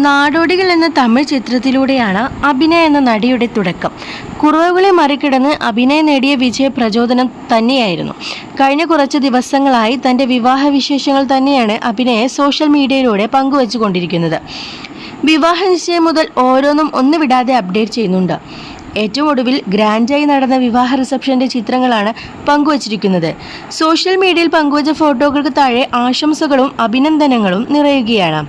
നാടോടികൾ എന്ന തമിഴ് ചിത്രത്തിലൂടെയാണ് അഭിനയ എന്ന നടിയുടെ തുടക്കം. കുറവുകളെ മറികടന്ന് അഭിനയം നേടിയ വിജയ പ്രചോദനം തന്നെയായിരുന്നു. കഴിഞ്ഞ കുറച്ച് ദിവസങ്ങളായി തൻ്റെ വിവാഹ വിശേഷങ്ങൾ തന്നെയാണ് അഭിനയ സോഷ്യൽ മീഡിയയിലൂടെ പങ്കുവച്ചുകൊണ്ടിരിക്കുന്നത്. വിവാഹ നിശ്ചയം മുതൽ ഓരോന്നും ഒന്ന് വിടാതെ അപ്ഡേറ്റ് ചെയ്യുന്നുണ്ട്. ഏറ്റവും ഒടുവിൽ ഗ്രാൻഡായി നടന്ന വിവാഹ റിസപ്ഷന്റെ ചിത്രങ്ങളാണ് പങ്കുവച്ചിരിക്കുന്നത്. സോഷ്യൽ മീഡിയയിൽ പങ്കുവച്ച ഫോട്ടോകൾക്ക് താഴെ ആശംസകളും അഭിനന്ദനങ്ങളും നിറയുകയാണ്.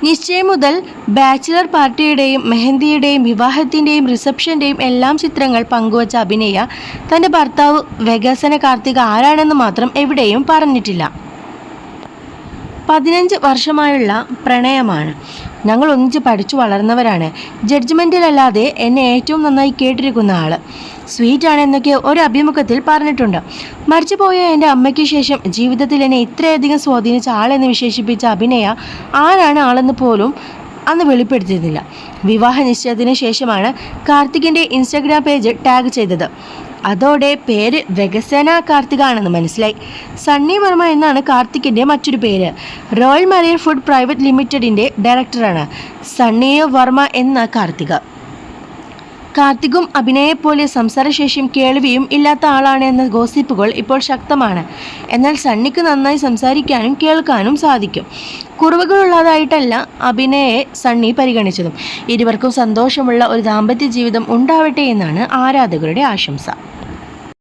നിശ്ചയം മുതൽ ബാച്ചിലർ പാർട്ടിയുടെയും മെഹന്തിയുടെയും വിവാഹത്തിൻ്റെയും റിസപ്ഷൻ്റെയും എല്ലാം ചിത്രങ്ങൾ പങ്കുവച്ച അഭിനയ തൻ്റെ ഭർത്താവ് വികസന കാർത്തിക ആരാണെന്ന് മാത്രം എവിടെയും പറഞ്ഞിട്ടില്ല. 15 വർഷമായുള്ള പ്രണയമാണ്. ഞങ്ങൾ ഒന്നിച്ച് പഠിച്ചു വളർന്നവരാണ്. ജഡ്ജ്മെൻറ്റിലല്ലാതെ എന്നെ ഏറ്റവും നന്നായി കേട്ടിരിക്കുന്ന ആൾ. സ്വീറ്റാണ് എന്നൊക്കെ ഒരു അഭിമുഖത്തിൽ പറഞ്ഞിട്ടുണ്ട്. മരിച്ചുപോയ എൻ്റെ അമ്മയ്ക്ക് ശേഷം ജീവിതത്തിൽ എന്നെ ഇത്രയധികം സ്വാധീനിച്ച ആളെന്ന് വിശേഷിപ്പിച്ച അഭിനയ ആരാണ് ആളെന്ന് പോലും അന്ന് വെളിപ്പെടുത്തിയിരുന്നില്ല. വിവാഹ നിശ്ചയത്തിന് ശേഷമാണ് കാർത്തികിൻ്റെ ഇൻസ്റ്റഗ്രാം പേജ് ടാഗ് ചെയ്തത്. അതോടെ പേര് വികസന കാർത്തിക ആണെന്ന് മനസ്സിലായി. സണ്ണി വർമ്മ എന്നാണ് കാർത്തികിൻ്റെ മറ്റൊരു പേര്. റോയൽ മരിയൻ ഫുഡ് പ്രൈവറ്റ് ലിമിറ്റഡിൻ്റെ ഡയറക്ടറാണ് സണ്ണി വർമ്മ എന്ന കാർത്തിക. കാർത്തികും അഭിനയെപ്പോലെ സംസാരശേഷിയും കേൾവിയും ഇല്ലാത്ത ആളാണ് എന്ന ഗോസിപ്പുകൾ ഇപ്പോൾ ശക്തമാണ്. എന്നാൽ സണ്ണിക്ക് നന്നായി സംസാരിക്കാനും കേൾക്കാനും സാധിക്കും. കുറവുകളുള്ളതായിട്ടല്ല അഭിനയെ സണ്ണി പരിഗണിച്ചതും. ഇരുവർക്കും സന്തോഷമുള്ള ഒരു ദാമ്പത്യ ജീവിതം ഉണ്ടാവട്ടെ എന്നാണ് ആരാധകരുടെ ആശംസ.